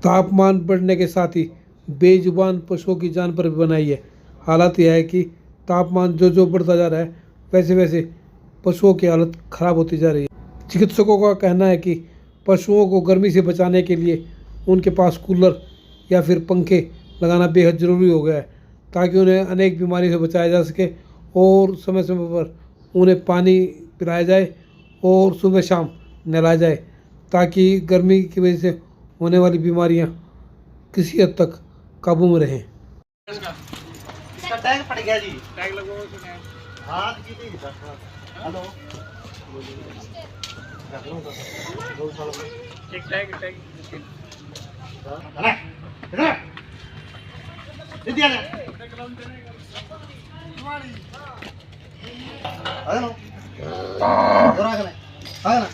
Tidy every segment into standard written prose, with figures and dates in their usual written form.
तापमान बढ़ने के साथ ही बेजुबान पशुओं की जान पर भी बनाई है। हालत यह है कि तापमान जो जो बढ़ता जा रहा है वैसे वैसे पशुओं की हालत खराब होती जा रही है। चिकित्सकों का कहना है कि पशुओं को गर्मी से बचाने के लिए उनके पास कूलर या फिर पंखे लगाना बेहद ज़रूरी हो गया है, ताकि उन्हें अनेक बीमारियों से बचाया जा सके और समय समय पर उन्हें पानी पिलाया जाए और सुबह शाम नहलाया जाए, ताकि गर्मी की वजह से होने वाली बीमारियां किसी हद तक काबू में रहें। इसका टैग पड़ गया जी। टैग लगवाओ उसमें। हाथ की नहीं सर। हेलो। दो साल में एक टैग अरे इधर दे दिया ना। आ ना इधर आ ना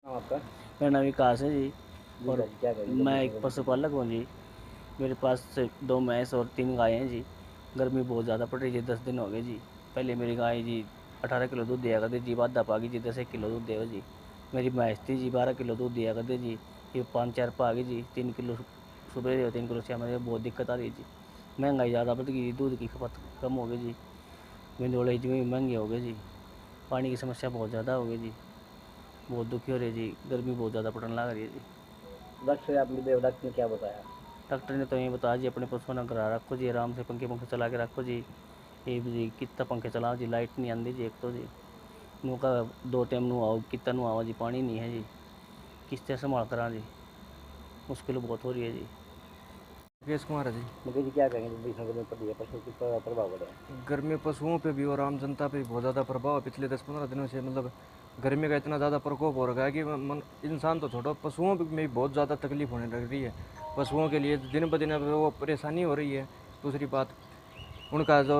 आपका मेरा नाम विकास है जी। और क्या करेंगे? मैं एक पशुपालक हूँ जी। मेरे पास से 2 भैंस और 3 गायें हैं जी। गर्मी बहुत ज़्यादा पड़ रही है, 10 दिन हो गए जी। पहले मेरी गाय जी 18 किलो दूध दिया करती जी, बाद दपा गई जी 10 किलो दूध देगा जी। मेरी भैंस थी जी 12 किलो दूध दिया करती जी, ये 5-4 पा गई जी। 3 किलो सुबह दे 3 किलो शाम में, बहुत दिक्कत आ रही है जी। महंगाई ज़्यादा बढ़ गई, दूध की खपत कम हो गई जी। भिंडोले जी भी महंगे हो गए जी। पानी की समस्या बहुत ज़्यादा हो गई जी। बहुत दुखी हो रही है जी, गर्मी बहुत ज़्यादा पड़ने लग रही है जी। डॉक्टर आप मिले, डॉक्टर ने क्या बताया? डॉक्टर ने तो ये बताया जी, अपने पशुओं ना घर रखो जी, आराम से पंखे पंखे चला के रखो जी। ये भी जी कितना पंखे चलाओ जी, लाइट नहीं आती जी एक तो जी। नू का 2 टाइम नू आओ, कितना नू आओ जी, पानी नहीं है जी। किस तरह संभाल करा जी, मुश्किल बहुत हो रही है जी। मुकेश कुमार है जी। मुकेश जी क्या कहेंगे भीषण गर्मी पड़ रही है, पशु किस पर प्रभाव पड़ रहा है? गर्मी पशुओं पे भी और आम जनता पे भी बहुत ज़्यादा प्रभाव है। पिछले 10-15 दिनों से मतलब गर्मी का इतना ज़्यादा प्रकोप हो रखा है कि इंसान तो छोड़ो, पशुओं में भी बहुत ज़्यादा तकलीफ होने लग रही है। पशुओं के लिए दिन ब दिन अब वो परेशानी हो रही है। दूसरी बात, उनका जो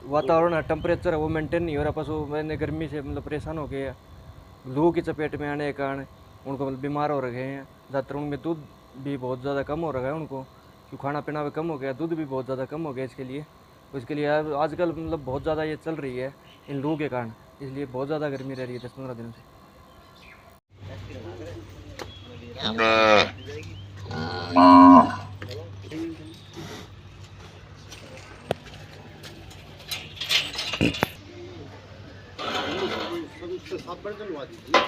वातावरण है, टेम्परेचर है, वो मेंटेन नहीं हो रहा। पशु मैंने गर्मी से मतलब परेशान हो गए हैं। लू की चपेट में आने के कारण उनको मतलब बीमार हो रखे हैं। ज़्यादातर उनमें दूध भी बहुत ज़्यादा कम हो रखा है उनको, क्यों खाना पीना भी कम हो गया, दूध भी बहुत ज़्यादा कम हो गया इसके लिए। तो इसके लिए आजकल मतलब बहुत ज़्यादा ये चल रही है इन लू के कारण, इसलिए बहुत ज़्यादा गर्मी रह रही है 10-15 दिनों से। साबुन डलवा दीजिए।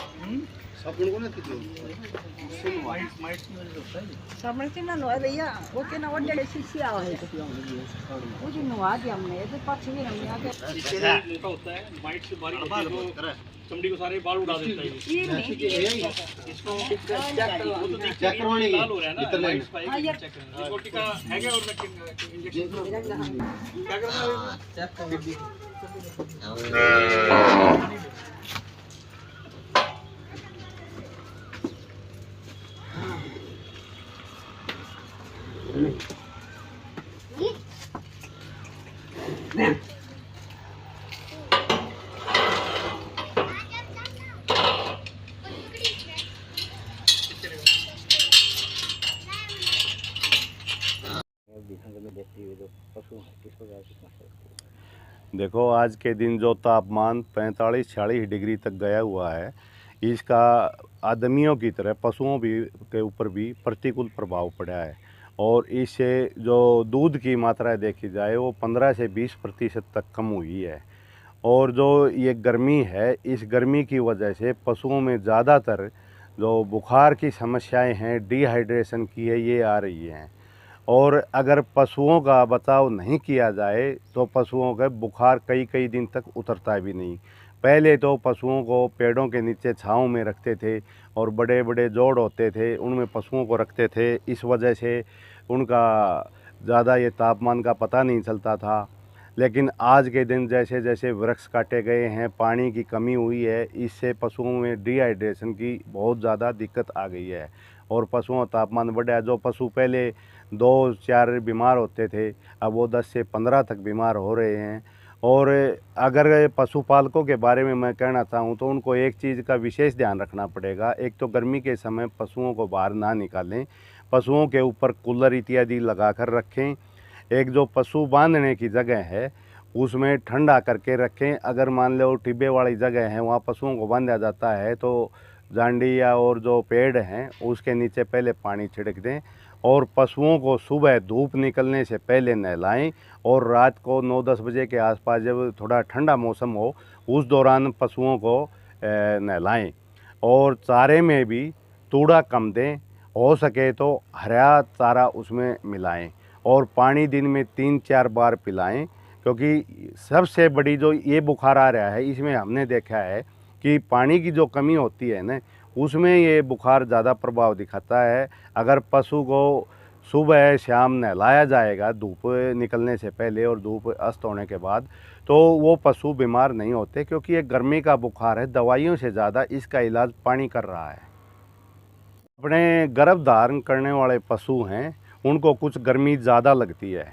साबुन को ना कीजिए। साबुन से ना नोए भैया, वो के ना वड्डे शीशी आवा है तो वो जो नवा दिया हमने ये तो पाछे भी हमने आके मोटा होता है, माइट से बारीक होती है, तो चमड़ी को सारे बाल उड़ा देता है ये। इसको चेक करवानी लाल हो रहा है ना, कितने वाइट स्पाइक चेक करना है। इसको टीका है क्या और इंजेक्शन क्या करना है? चेक करवानी। भीषण गर्मी देखते हुए जो पशु हैं किस प्रकार की समस्या होती है? देखो, आज के दिन जो तापमान 45-46 डिग्री तक गया हुआ है, इसका आदमियों की तरह पशुओं भी के ऊपर भी प्रतिकूल प्रभाव पड़ा है। और इससे जो दूध की मात्रा देखी जाए वो 15 से 20% तक कम हुई है। और जो ये गर्मी है, इस गर्मी की वजह से पशुओं में ज़्यादातर जो बुखार की समस्याएं हैं, डिहाइड्रेशन की है, ये आ रही हैं। और अगर पशुओं का बचाव नहीं किया जाए तो पशुओं का बुखार कई कई दिन तक उतरता भी नहीं। पहले तो पशुओं को पेड़ों के नीचे छांव में रखते थे और बड़े बड़े जोड़ होते थे, उनमें पशुओं को रखते थे। इस वजह से उनका ज़्यादा ये तापमान का पता नहीं चलता था। लेकिन आज के दिन जैसे जैसे वृक्ष काटे गए हैं, पानी की कमी हुई है, इससे पशुओं में डिहाइड्रेशन की बहुत ज़्यादा दिक्कत आ गई है और पशुओं का तापमान बढ़ा है। जो पशु पहले 2-4 बीमार होते थे, अब वो 10 से 15 तक बीमार हो रहे हैं। और अगर पशुपालकों के बारे में मैं कहना चाहूँ तो उनको एक चीज़ का विशेष ध्यान रखना पड़ेगा। एक तो गर्मी के समय पशुओं को बाहर ना निकालें, पशुओं के ऊपर कूलर इत्यादि लगा कर रखें। एक जो पशु बांधने की जगह है उसमें ठंडा करके रखें। अगर मान लो टिब्बे वाली जगह है वहाँ पशुओं को बांधा जाता है तो जांडी या और जो पेड़ हैं उसके नीचे पहले पानी छिड़क दें और पशुओं को सुबह धूप निकलने से पहले नहलाएं और रात को 9-10 बजे के आसपास जब थोड़ा ठंडा मौसम हो उस दौरान पशुओं को नहलाएं। और चारे में भी तूड़ा कम दें, हो सके तो हरा चारा उसमें मिलाएं और पानी दिन में 3-4 बार पिलाएं। क्योंकि सबसे बड़ी जो ये बुखार आ रहा है इसमें हमने देखा है कि पानी की जो कमी होती है ना उसमें ये बुखार ज़्यादा प्रभाव दिखाता है। अगर पशु को सुबह शाम नहलाया जाएगा धूप निकलने से पहले और धूप अस्त होने के बाद तो वो पशु बीमार नहीं होते, क्योंकि ये गर्मी का बुखार है, दवाइयों से ज़्यादा इसका इलाज पानी कर रहा है। अपने गर्भ धारण करने वाले पशु हैं उनको कुछ गर्मी ज़्यादा लगती है,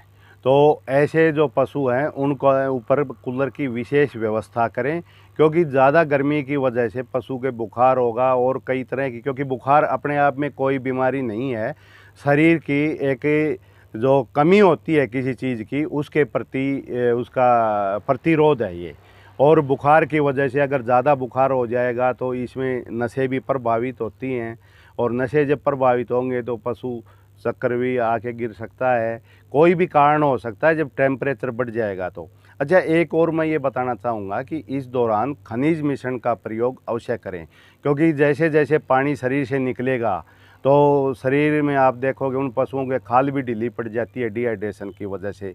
तो ऐसे जो पशु हैं उनको ऊपर कूलर की विशेष व्यवस्था करें, क्योंकि ज़्यादा गर्मी की वजह से पशु के बुखार होगा और कई तरह की, क्योंकि बुखार अपने आप में कोई बीमारी नहीं है, शरीर की एक जो कमी होती है किसी चीज़ की उसके प्रति उसका प्रतिरोध है ये। और बुखार की वजह से अगर ज़्यादा बुखार हो जाएगा तो इसमें नसें भी प्रभावित होती हैं और नसें जब प्रभावित होंगे तो पशु चक्कर भी आके गिर सकता है, कोई भी कारण हो सकता है जब टेम्परेचर बढ़ जाएगा तो। अच्छा, एक और मैं ये बताना चाहूँगा कि इस दौरान खनिज मिश्रण का प्रयोग अवश्य करें, क्योंकि जैसे जैसे पानी शरीर से निकलेगा तो शरीर में आप देखोगे उन पशुओं के खाल भी ढीली पड़ जाती है डिहाइड्रेशन की वजह से,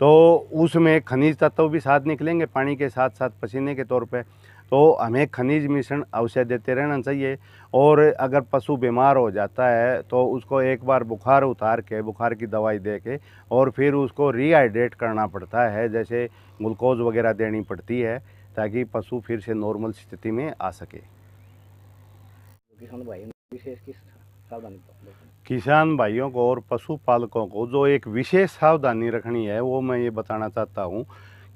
तो उसमें खनिज तत्व भी साथ निकलेंगे पानी के साथ साथ पसीने के तौर पे, तो हमें खनिज मिश्रण अवश्य देते रहना चाहिए। और अगर पशु बीमार हो जाता है तो उसको एक बार बुखार उतार के बुखार की दवाई दे के और फिर उसको रीहाइड्रेट करना पड़ता है, जैसे ग्लूकोज वगैरह देनी पड़ती है ताकि पशु फिर से नॉर्मल स्थिति में आ सके। किसान भाई विशेष किस सावधानी किसान भाइयों को और पशुपालकों को जो एक विशेष सावधानी रखनी है वो मैं ये बताना चाहता हूँ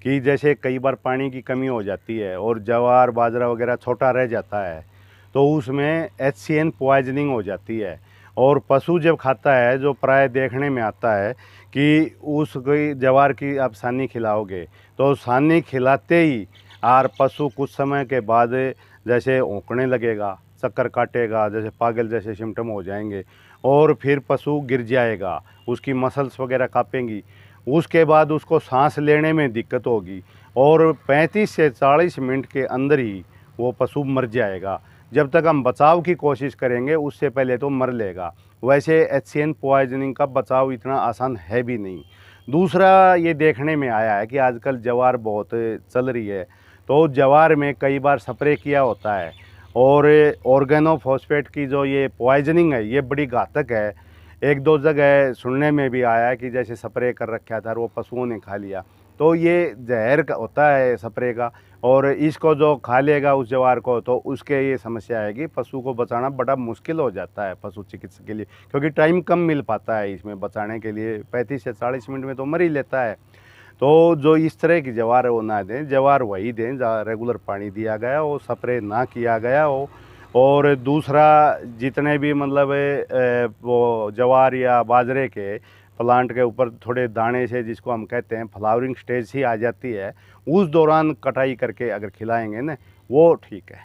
कि जैसे कई बार पानी की कमी हो जाती है और ज्वार बाजरा वगैरह छोटा रह जाता है तो उसमें HCN पॉइजनिंग हो जाती है और पशु जब खाता है जो प्राय देखने में आता है कि उसकी ज्वार की आप सानी खिलाओगे तो सानी खिलाते ही और पशु कुछ समय के बाद जैसे औंकने लगेगा, चक्कर काटेगा, जैसे पागल जैसे सिम्टम हो जाएंगे और फिर पशु गिर जाएगा, उसकी मसल्स वगैरह काँपेंगी, उसके बाद उसको सांस लेने में दिक्कत होगी और 35 से 40 मिनट के अंदर ही वो पशु मर जाएगा। जब तक हम बचाव की कोशिश करेंगे उससे पहले तो मर लेगा। वैसे HCN पॉइजनिंग का बचाव इतना आसान है भी नहीं। दूसरा ये देखने में आया है कि आजकल ज्वार बहुत चल रही है, तो ज्वार में कई बार स्प्रे किया होता है और ऑर्गेनोफॉस्फेट की जो ये पॉइजनिंग है ये बड़ी घातक है। 1-2 जगह सुनने में भी आया कि जैसे स्प्रे कर रखा था और वो पशुओं ने खा लिया, तो ये जहर होता है स्प्रे का और इसको जो खा लेगा उस ज्वार को तो उसके ये समस्या आएगी, पशु को बचाना बड़ा मुश्किल हो जाता है पशु चिकित्सक के लिए, क्योंकि टाइम कम मिल पाता है इसमें बचाने के लिए। 35 से 40 मिनट में तो मर ही लेता है। तो जो इस तरह की ज्वार है वो ना दें, ज्वार वही दें जहाँ रेगुलर पानी दिया गया हो, स्प्रे ना किया गया हो। और दूसरा जितने भी मतलब वो ज्वार या बाजरे के प्लांट के ऊपर थोड़े दाने से जिसको हम कहते हैं फ्लावरिंग स्टेज ही आ जाती है, उस दौरान कटाई करके अगर खिलाएंगे ना वो ठीक है।